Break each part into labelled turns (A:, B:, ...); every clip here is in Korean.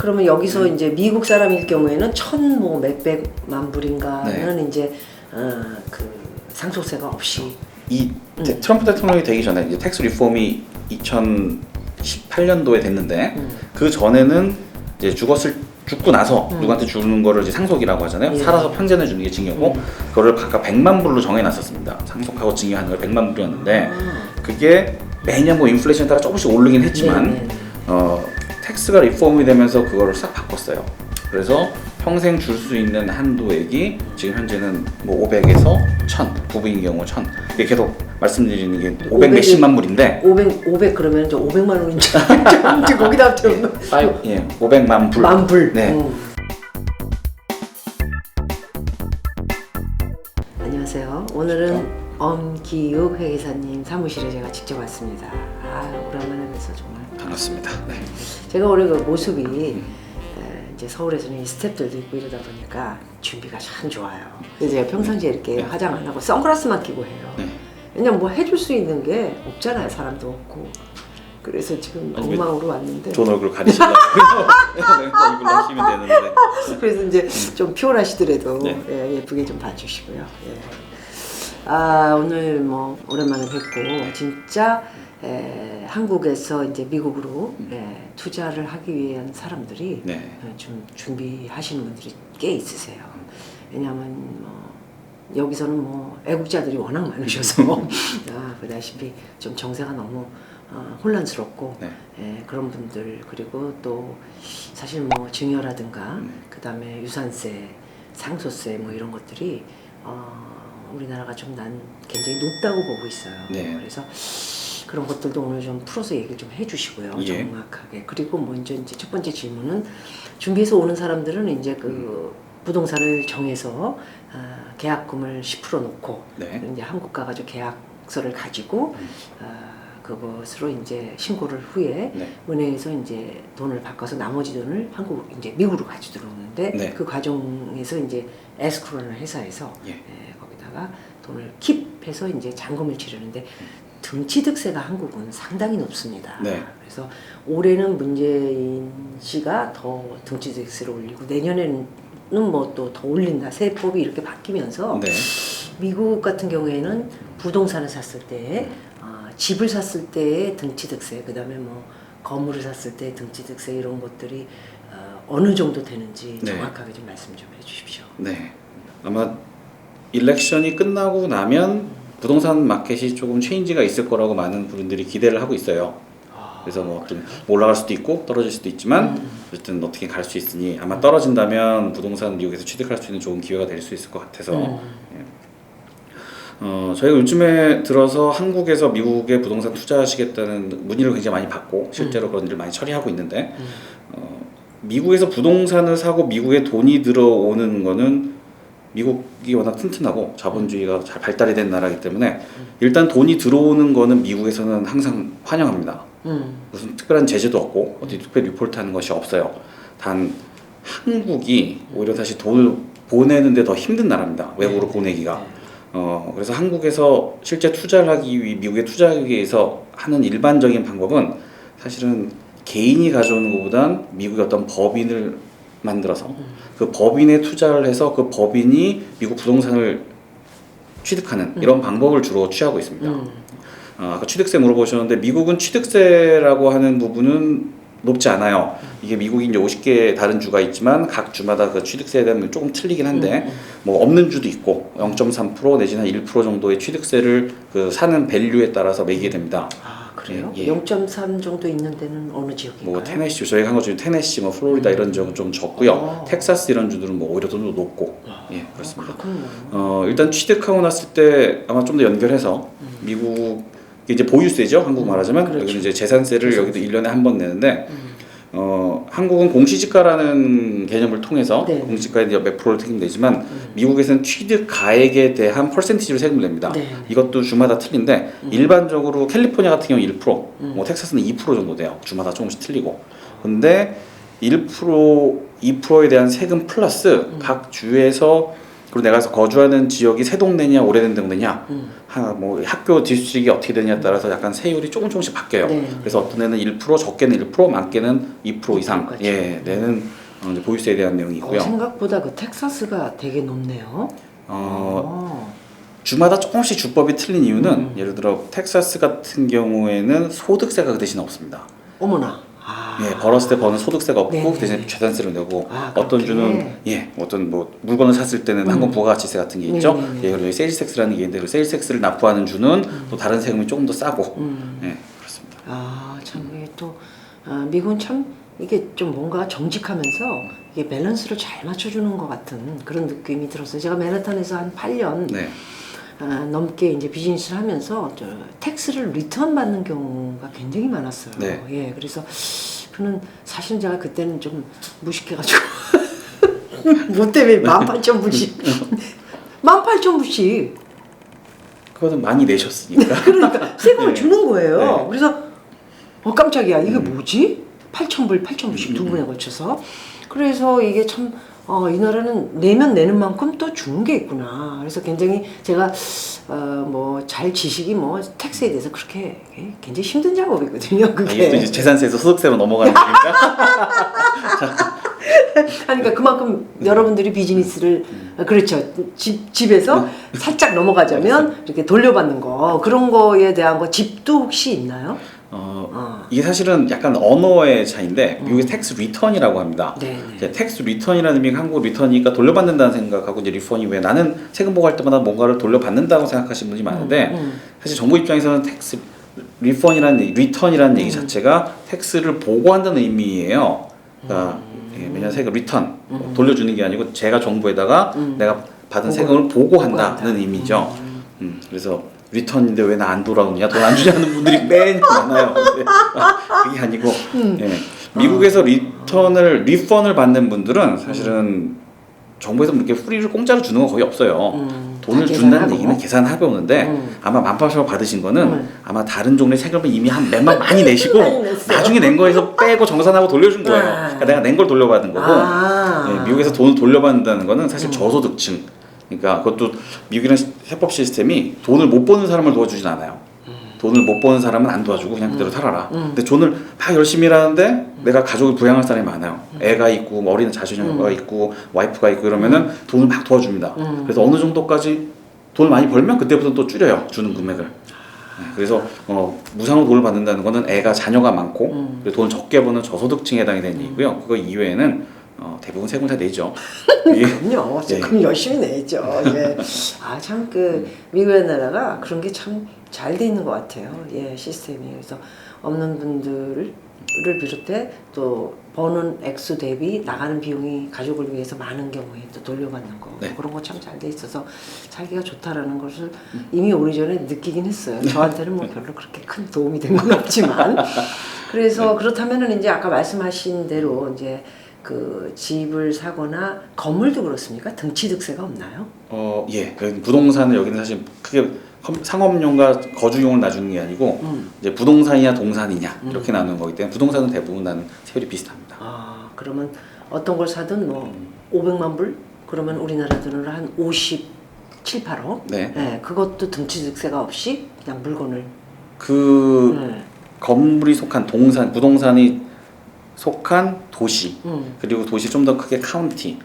A: 그러면 여기서 이제 미국 사람일 경우에는 뭐 몇백만 불인가는
B: 네.
A: 이제 그 상속세가 없이
B: 트럼프 대통령이 되기 전에 이제 텍스 리폼이 2018년도에 됐는데 그 전에는 이제 죽고 나서 누구한테 주는 거를 이제 상속이라고 하잖아요.
A: 예.
B: 살아서 편제해 주는 게 증여고 그거를 각각 100만 불로 정해놨었습니다. 상속하고 증여하는 걸 100만 불이었는데 그게 매년 뭐 인플레이션에 따라 조금씩 오르긴 했지만 텍스가 리폼이 되면서 그거를 싹 바꿨어요. 그래서 평생 줄 수 있는 한도액이 지금 현재는 뭐 500에서 1000, 부부인 경우 1000. 이게 계속 말씀드리는 게 500 몇십만 불인데
A: 500 그러면 저 500만 원인 줄 알았는데 거기다 좀
B: 500만 불.
A: 만 불.
B: 네.
A: 안녕하세요. 오늘은 엄기욱 회계사님 사무실에 제가 직접 왔습니다. 오랜만에 뵈서 정말
B: 반갑습니다. 네.
A: 제가 올해 그 모습이 이제 서울에서는 이 스태프들도 있고 이러다 보니까 준비가 참 좋아요. 그래서 제가 평상시에 이렇게 화장 안 하고 선글라스만 끼고 해요.
B: 네.
A: 왜냐면 뭐 해줄 수 있는 게 없잖아요. 사람도 없고. 그래서 지금 엉망으로 왔는데.
B: 좋은 얼굴 가리시려고 얼굴 하시면 되는데.
A: 그래서 이제 좀 피곤하시더라도
B: 네.
A: 예쁘게 좀 봐주시고요. 오늘 뭐 오랜만에 뵙고 진짜 한국에서 이제 미국으로 투자를 하기 위한 사람들이 좀 준비하시는 분들이 꽤 있으세요. 왜냐하면 뭐 여기서는 뭐 애국자들이 워낙 많으셔서 보다시피 좀 정세가 너무 혼란스럽고 그런 분들 그리고 또 사실 뭐 증여라든가 그 다음에 유산세, 상속세 뭐 이런 것들이 우리나라가 좀 난 굉장히 높다고 보고 있어요. 그래서 그런 것들도 오늘 좀 풀어서 얘기를 좀 해주시고요. 정확하게. 그리고 먼저 이제 첫 번째 질문은 준비해서 오는 사람들은 이제 그 부동산을 정해서 계약금을 10% 놓고 이제 한국 가가지고 계약서를 가지고 그것으로 이제 신고를 후에 은행에서 이제 돈을 바꿔서 나머지 돈을 이제 미국으로 가지고 들어오는데 그 과정에서 이제 에스크로라는 회사에서 거기다가 돈을 킵해서 이제 잔금을 치르는데 등치득세가 한국은 상당히 높습니다. 그래서 올해는 문재인 씨가 더 등치득세를 올리고 내년에는 뭐 또 더 올린다. 세법이 이렇게 바뀌면서 미국 같은 경우에는 부동산을 샀을 때 집을 샀을 때의 등치득세, 그 다음에 뭐 건물을 샀을 때 등치득세 이런 것들이 어느 정도 되는지 정확하게 좀 말씀 좀 해주십시오.
B: 네, 아마 일렉션이 끝나고 나면 부동산 마켓이 조금 체인지가 있을 거라고 많은 분들이 기대를 하고 있어요. 그래서 뭐 좀 올라갈 수도 있고 떨어질 수도 있지만 어쨌든 어떻게 갈 수 있으니 아마 떨어진다면 부동산 미국에서 취득할 수 있는 좋은 기회가 될 수 있을 것 같아서 저희가 요즘에 들어서 한국에서 미국에 부동산 투자하시겠다는 문의를 굉장히 많이 받고 실제로 그런 일을 많이 처리하고 있는데 미국에서 부동산을 사고 미국에 돈이 들어오는 거는 미국이 워낙 튼튼하고 자본주의가 잘 발달이 된 나라이기 때문에 일단 돈이 들어오는 거는 미국에서는 항상 환영합니다. 무슨 특별한 제재도 없고 어디 특별 리포트 하는 것이 없어요. 단 한국이 오히려 사실 돈을 보내는데 더 힘든 나라입니다. 외국으로 보내기가. 그래서 한국에서 실제 투자를 하기 위해 미국에 투자하기 위해서 하는 일반적인 방법은 사실은 개인이 가져오는 것보단 미국의 어떤 법인을 만들어서 그 법인에 투자를 해서 그 법인이 미국 부동산을 취득하는 이런 방법을 주로 취하고 있습니다. 아까 취득세 물어보셨는데 미국은 취득세라고 하는 부분은 높지 않아요. 이게 미국이 이제 50개 다른 주가 있지만 각 주마다 그 취득세에 대한 조금 틀리긴 한데 뭐 없는 주도 있고 0.3% 내지는 1% 정도의 취득세를 그 사는 밸류에 따라서 매기게 됩니다.
A: 그래요? 0.3 정도 있는 데는 어느 지역인가요?
B: 뭐 테네시, 저희가 한 것 중에 테네시, 뭐 플로리다 이런 지역은 좀 적고요. 텍사스 이런 주들은 뭐 오히려 더 높고 그렇습니다. 일단 취득하고 났을 때 아마 좀 더 연결해서 미국 이제 보유세죠. 한국 말하자면 여기는 이제 재산세를 여기도 1년에 한 번 내는데 한국은 공시지가라는 개념을 통해서 공시지가에 몇 프로를 책임내지만 미국에서는 취득 가액에 대한 퍼센티지로 세금을 냅니다. 이것도 주마다 틀린데 일반적으로 캘리포니아 같은 경우 1%, 뭐 텍사스는 2% 정도 돼요. 주마다 조금씩 틀리고. 근데 1%, 2%에 대한 세금 플러스 각 주에서 그리고 내가 거주하는 지역이 새 동네냐 오래된 동네냐, 뭐 학교 디스트릭이 어떻게 되냐에 따라서 약간 세율이 조금씩 바뀌어요.
A: 네.
B: 그래서 어떤 애는 1%, 적게는 1%, 많게는 2% 이상 예, 내는 이제 보유세에 대한 내용이 있고요.
A: 생각보다 그 텍사스가 되게 높네요.
B: 주마다 조금씩 주법이 틀린 이유는 예를 들어 텍사스 같은 경우에는 소득세가 그 대신 없습니다.
A: 어머나.
B: 예, 벌었을 때 버는 소득세가 없고
A: 네네.
B: 그 대신 재산세를 내고 어떤
A: 그렇게.
B: 주는 어떤 뭐 물건을 샀을 때는 항공 부가가치세 같은 게 있죠. 예, 그리고 세일스 텍스라는 게 있는데 그 세일스 텍스를 납부하는 주는 또 다른 세금이 조금 더 싸고 예, 그렇습니다.
A: 참 이게 또 미국은 참 이게 좀 뭔가 정직하면서 이게 밸런스를 잘 맞춰주는 것 같은 그런 느낌이 들었어요. 제가 맨하탄에서 한 8년
B: 네.
A: 넘게 이제 비즈니스를 하면서 텍스를 리턴 받는 경우가 굉장히 많았어요.
B: 네.
A: 예, 그래서 그는 사실은 제가 그때는 좀 무식해가지고 뭐 때문에 18,000불씩 18,000불씩
B: 그거는 많이 내셨으니까.
A: 그러니까 세금을
B: 네.
A: 주는 거예요.
B: 네.
A: 그래서 깜짝이야. 이게 뭐지? 8,000불씩 두 번에 걸쳐서. 그래서 이게 참 이 나라는 내면 내는 만큼 또 주는 게 있구나. 그래서 굉장히 제가 뭐 잘 지식이 뭐 텍스에 대해서 그렇게 굉장히 힘든 작업이거든요. 그게.
B: 이게 또 이제 재산세에서 소득세로 넘어가는 거니까.
A: 그러니까 그만큼 여러분들이 비즈니스를 그렇죠. 집에서 살짝 넘어가자면 이렇게 돌려받는 거 그런 거에 대한 거 집도 혹시 있나요?
B: 이게 사실은 약간 언어의 차이인데 미국의 텍스 리턴이라고 합니다. 이제 텍스 리턴이라는 의미가 한국 리턴이니까 돌려받는다는 생각하고 이제 리펀이 왜 나는 세금 보고할 때마다 뭔가를 돌려받는다고 생각하시는 분이 많은데 사실 정부 입장에서는 텍스 리턴이라는 얘기 자체가 텍스를 보고한다는 의미예요. 그러니까 매년 세금 리턴 돌려주는 게 아니고 제가 정부에다가 내가 받은 세금을 보고한다는 의미죠. 그래서 리턴인데 왜 나 안 돌아오냐, 돈 안 주냐는 분들이 매년 많아요. 그게 아니고 미국에서 리펀을 받는 분들은 사실은 정부에서 이렇게 프리를 공짜로 주는 건 거의 없어요. 돈을 준다는 얘기는 계산하고 오는데 아마 18,000원 받으신 거는 아마 다른 종류의 세금을 이미 한 몇만 많이 내시고 나중에 낸 거에서 빼고 정산하고 돌려준 거예요. 그러니까 내가 낸 걸 돌려받은 거고 미국에서 돈을 돌려받는다는 거는 사실 저소득층 그러니까 그것도 미국이라는 세법 시스템이 돈을 못 버는 사람을 도와주진 않아요. 돈을 못 버는 사람은 안 도와주고 그냥 그대로 살아라. 근데 돈을 막 열심히 일하는데 내가 가족을 부양할 사람이 많아요. 애가 있고 뭐 어린 자녀가 있고 와이프가 있고 이러면은 돈을 막 도와줍니다. 그래서 어느 정도까지 돈을 많이 벌면 그때부터 또 줄여요. 주는 금액을. 그래서 무상으로 돈을 받는다는 거는 애가 자녀가 많고 돈을 적게 버는 저소득층에 해당이 되는 얘기고요. 그거 이외에는 대부분 세금 다 내죠.
A: 그럼요. 세금 열심히 내죠. 예. 참 미국의 나라가 그런 게 참 잘 돼 있는 것 같아요. 예, 시스템이. 그래서 없는 분들을 비롯해 또 버는 액수 대비 나가는 비용이 가족을 위해서 많은 경우에 또 돌려받는 거 그런 거 참 잘 돼 있어서 살기가 좋다라는 것을 이미 오래전에 느끼긴 했어요. 저한테는 뭐 별로 그렇게 큰 도움이 된 건 없지만 그래서 그렇다면은 이제 아까 말씀하신 대로 이제 그 집을 사거나 건물도 그렇습니까? 등취득세가 없나요?
B: 예. 부동산은 여기는 사실 크게 상업용과 거주용을 나누는 게 아니고 이제 부동산이냐 동산이냐 이렇게 나누는 거기 때문에 부동산은 대부분 나는 세율이 비슷합니다.
A: 그러면 어떤 걸 사든 뭐 500만 불 그러면 우리나라 돈으로 한 57, 8억. 네. 그것도 등취득세가 없이 그냥 물건을
B: 건물이 속한 부동산이 속한 도시 그리고 도시 좀 더 크게 카운티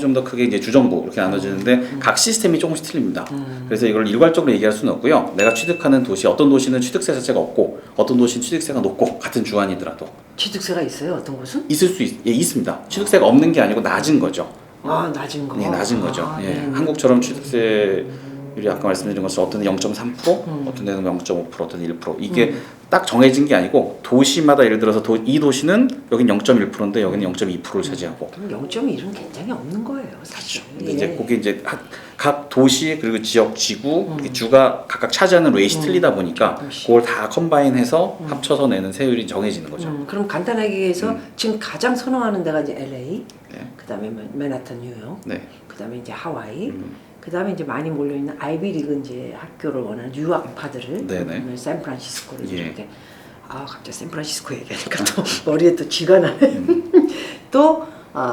B: 좀 더 크게 이제 주정부 이렇게 나눠지는데 각 시스템이 조금씩 틀립니다. 그래서 이걸 일괄적으로 얘기할 수는 없고요. 내가 취득하는 도시 어떤 도시는 취득세 자체가 없고 어떤 도시는 취득세가 높고 같은 주안이더라도
A: 취득세가 있어요? 어떤 곳은?
B: 있습니다. 취득세가 없는 게 아니고 낮은 거죠.
A: 낮은 거.
B: 네, 낮은 거죠. 한국처럼 취득세율이 아까 말씀드린 것처럼 어떤 데는 0.3%, 어떤 데는 0.5%, 어떤 데는 1% 이게 딱 정해진 게 아니고 도시마다 예를 들어서 이 도시는 여긴 0.1%인데 여기는 0.2%를 차지하고.
A: 그럼 0.1은 굉장히 없는 거예요, 사실.
B: 근데 이제 그게 이제 각 도시 그리고 지역 지구 주가 각각 차지하는 레이시 틀리다 보니까 그걸 다 컴바인해서 합쳐서 내는 세율이 정해지는 거죠.
A: 그럼 간단하게 해서 지금 가장 선호하는 데가 이제 LA, 그다음에 맨하탄, 뉴욕, 그다음에 이제 하와이. 그다음에 이제 많이 몰려 있는 아이비리그 이제 학교를 원하는 유학파들을 샌프란시스코를 이렇게 갑자기 샌프란시스코 얘기하니까 또 머리에 또 쥐가 나네. 또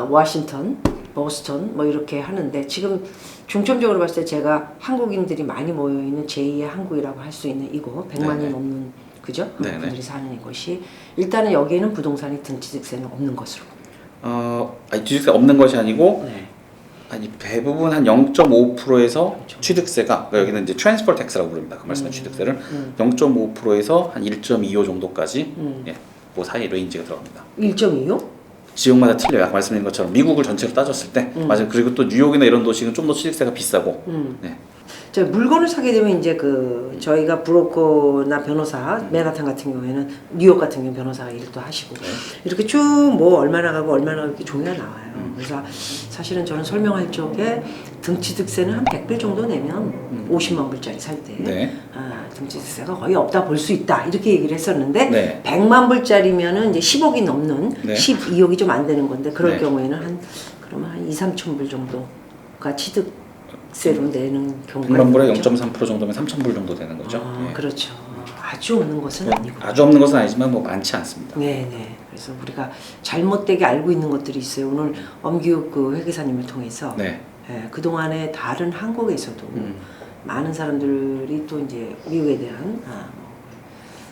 A: 워싱턴, 보스턴 뭐 이렇게 하는데 지금 중점적으로 봤을 때 제가 한국인들이 많이 모여 있는 제2의 한국이라고 할 수 있는 이곳 100만이
B: 네네.
A: 넘는 그죠?
B: 네네.
A: 분들이 사는 이곳이 일단은 여기에는 부동산이 등취득세는 없는 것으로.
B: 아니, 취득세 없는 것이 아니고
A: 네.
B: 아니 대부분 한 0.5%에서
A: 그렇죠.
B: 취득세가 그러니까 여기는 이제 트랜스퍼 텍스라고 부릅니다. 그 말씀의 취득세를 0.5%에서 한 1.25 정도까지 예, 그 사이 레인지가 들어갑니다.
A: 1.2요?
B: 지역마다 틀려요. 아까 말씀드린 것처럼 미국을 전체로 따졌을 때 맞아요. 그리고 또 뉴욕이나 이런 도시는 좀 더 취득세가 비싸고 네.
A: 저 물건을 사게 되면 이제 그 저희가 브로커나 변호사 맨하탄 같은 경우에는 뉴욕 같은 경우 변호사가 일도 하시고 이렇게 쭉 뭐 얼마나 가고 얼마나 가고 이렇게 종이가 나와요. 그래서 사실은 저는 설명할 적에 등취득세는 한 100불 정도 내면 50만 불짜리 살 때
B: 네.
A: 등취득세가 거의 없다 볼 수 있다 이렇게 얘기를 했었는데
B: 네.
A: 100만 불짜리면은 이제 10억이 넘는
B: 네.
A: 12억이 좀 안 되는 건데 그럴
B: 네.
A: 경우에는 그러면 한 2, 3천 불 정도가 취득세로 내는 경우가
B: 100만 불에
A: 있는 거죠.
B: 0.3% 정도면 3,000불 정도 되는 거죠. 예.
A: 그렇죠. 아주 없는 것은 아니고.
B: 아주 없는 것은 아니지만 뭐 많지 않습니다.
A: 네네. 그래서 우리가 잘못되게 알고 있는 것들이 있어요. 오늘 엄기욱 그 회계사님을 통해서
B: 네.
A: 예, 그 동안에 다른 한국에서도 많은 사람들이 또 이제 미국에 대한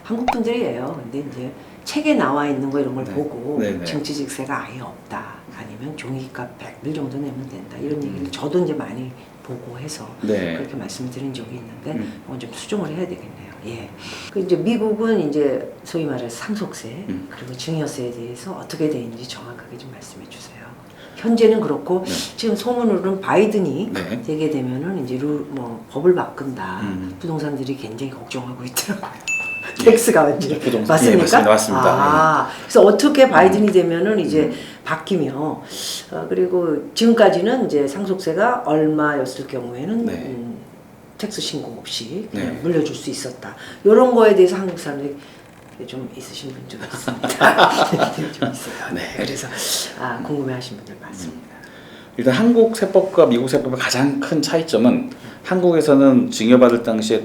A: 한국 분들이에요. 근데 이제 책에 나와 있는 거 이런 걸
B: 네.
A: 보고
B: 네네.
A: 증취직세가 아예 없다. 아니면 종이값 100불 정도 내면 된다. 이런 얘기를 저도 이제 많이 보고 해서
B: 네.
A: 그렇게 말씀드린 적이 있는데 이건 좀 수정을 해야 되겠네요. 예. 그 이제 미국은 이제 소위 말해서 상속세 그리고 증여세에 대해서 어떻게 되는지 정확하게 좀 말씀해 주세요. 현재는 그렇고 지금 소문으로는 바이든이 되게 되면은 이제 뭐 법을 바꾼다. 부동산들이 굉장히 걱정하고 있더라고요. 텍스가 완전
B: 부동산.
A: 맞습니까?
B: 예, 맞습니다.
A: 그래서 어떻게 바이든이 되면은 이제 바뀌며 그리고 지금까지는 이제 상속세가 얼마였을 경우에는 텍스 신고 없이 그냥 물려줄 수 있었다. 이런 거에 대해서 한국 사람들이 좀 있으신 분 좀 있습니다. 좀 있어요.
B: 네.
A: 그래서 궁금해하신 분들 많습니다.
B: 일단 한국 세법과 미국 세법의 가장 큰 차이점은 한국에서는 증여받을 당시에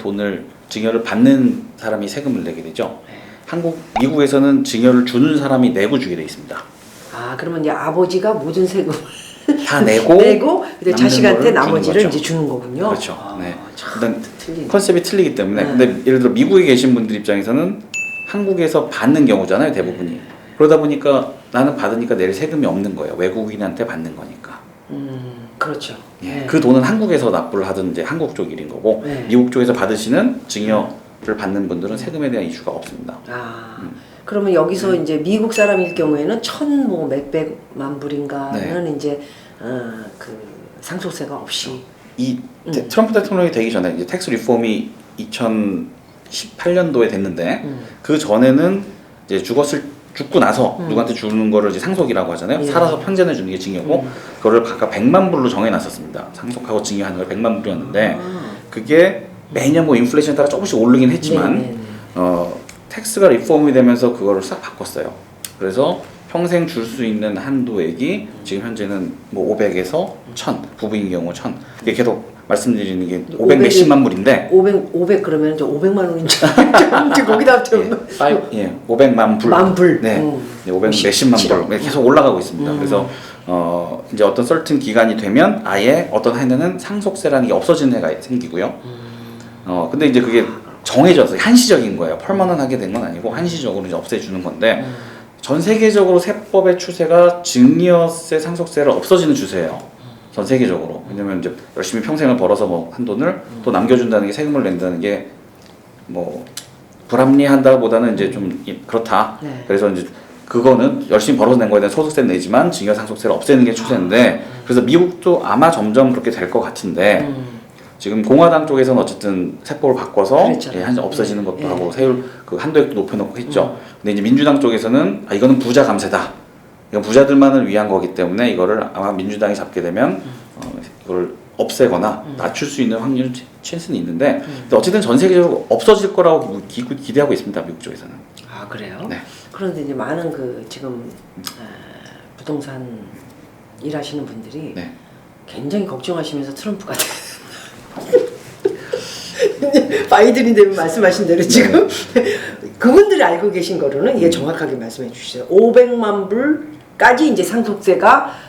B: 증여를 받는 사람이 세금을 내게 되죠. 미국에서는 증여를 주는 사람이 내고 주게 돼 있습니다.
A: 그러면 이제 아버지가 모든 세금을
B: 다 내고
A: 이제 자식한테 나머지를
B: 거죠.
A: 이제 주는 거군요.
B: 그렇죠. 네. 일단
A: 틀리네.
B: 컨셉이 틀리기 때문에 근데 예를 들어 미국에 계신 분들 입장에서는 한국에서 받는 경우잖아요, 대부분이. 그러다 보니까 나는 받으니까 낼 세금이 없는 거예요. 외국인한테 받는 거니까.
A: 그렇죠.
B: 예. 그 돈은 한국에서 납부를 하든 이제 한국 쪽 일인 거고 미국 쪽에서 받으시는 증여를 받는 분들은 세금에 대한 이슈가 없습니다.
A: 그러면 여기서 이제 미국 사람일 경우에는 뭐 몇백만 불인가는 이제 그 상속세가 없이
B: 트럼프 대통령이 되기 전에 이제 텍스 리폼이 2018년도에 됐는데 그 전에는 이제 죽고 나서 누구한테 주는 거를 이제 상속이라고 하잖아요. 살아서 편제해 주는 게 증여고 그거를 각각 100만 불로 정해놨었습니다. 상속하고 증여하는 걸 100만 불이었는데 그게 매년 뭐 인플레이션에 따라 조금씩 오르긴 했지만 텍스가 리폼이 되면서 그거를 싹 바꿨어요. 그래서 평생 줄 수 있는 한도액이 지금 현재는 뭐 500에서 1000, 부부인 경우 1000. 이게 계속 말씀드리는 게 500 몇십만 불인데
A: 500 그러면 이제 500만 원인 줄 알았는데 거기다
B: 500만 불.
A: 만 불.
B: 네. 500 몇십만 불. 계속 올라가고 있습니다. 그래서 이제 어떤 certain 기간이 되면 아예 어떤 해는 상속세라는 게 없어지는 해가 생기고요. 근데 이제 그게 정해졌어요. 한시적인 거예요. 펄머넌하게 된 건 아니고 한시적으로 이제 없애주는 건데 전 세계적으로 세법의 추세가 증여세, 상속세를 없어지는 추세예요. 전 세계적으로. 왜냐면 이제 열심히 평생을 벌어서 뭐 한 돈을 또 남겨준다는 게 세금을 낸다는 게 뭐 불합리한다보다는 이제 좀 그렇다. 그래서 이제 그거는 열심히 벌어서 낸 거에 대한 소득세는 내지만 증여 상속세를 없애는 게 추세인데 그래서 미국도 아마 점점 그렇게 될 것 같은데 지금 공화당 쪽에서는 어쨌든 세법을 바꿔서 한 없어지는 것도 하고 세율 그 한도액도 높여놓고 했죠. 근데 이제 민주당 쪽에서는 이거는 부자 감세다. 이건 부자들만을 위한 거기 때문에 이거를 아마 민주당이 잡게 되면 이걸 없애거나 낮출 수 있는 확률은 찬스는 있는데 근데 어쨌든 전 세계적으로 없어질 거라고 기대하고 있습니다. 미국 쪽에서는.
A: 그래요?
B: 네.
A: 그런데 이제 많은 그 지금 부동산 일하시는 분들이 굉장히 걱정하시면서 트럼프가 바이든이 되면 말씀하신 대로 지금 그분들이 알고 계신 거로는 이게 정확하게 말씀해 주시죠. 500만 불 까지 이제 상속세가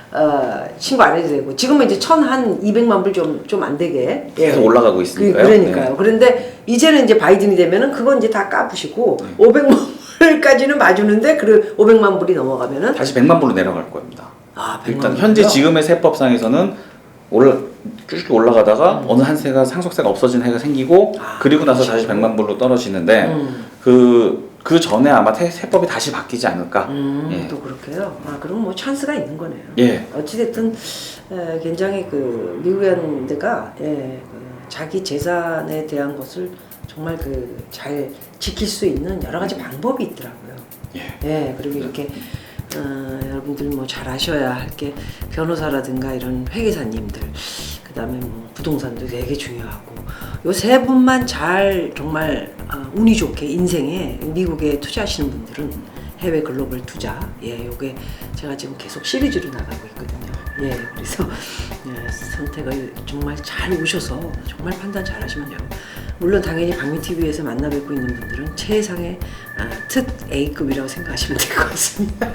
A: 신고 안 해도 되고 지금은 이제 한 200만 불 좀 안 되게
B: 계속 올라가고 있으니까요.
A: 그러니까요. 그런데 이제는 이제 바이든이 되면은 그건 이제 다 까부시고 500만 불까지는 봐주는데 그 500만 불이 넘어가면은
B: 다시 100만 불로 내려갈 겁니다.
A: 아,
B: 일단 현재 지금의 세법상에서는 쭉 올라가다가 어느 한 세가 상속세가 없어진 해가 생기고 그리고 나서 다시 100만 불로 떨어지는데 그 전에 아마 세법이 다시 바뀌지 않을까.
A: 또 그렇게요. 그럼 뭐 찬스가 있는 거네요.
B: 예.
A: 어찌됐든 굉장히 그 미국 현대가 자기 재산에 대한 것을 정말 잘 지킬 수 있는 여러 가지 방법이 있더라고요. 그리고 이렇게 여러분들 뭐 잘 아셔야 할 게 변호사라든가 이런 회계사님들, 그 다음에 뭐 부동산도 되게 중요하고 요 세 분만 잘 정말 운이 좋게 인생에 미국에 투자하시는 분들은 해외 글로벌 투자, 요게 제가 지금 계속 시리즈로 나가고 있거든요. 그래서 선택을 정말 잘 오셔서 정말 판단 잘 하시면 돼요. 물론 당연히 박미TV에서 만나 뵙고 있는 분들은 최상의 특 A급이라고 생각하시면 될 것 같습니다.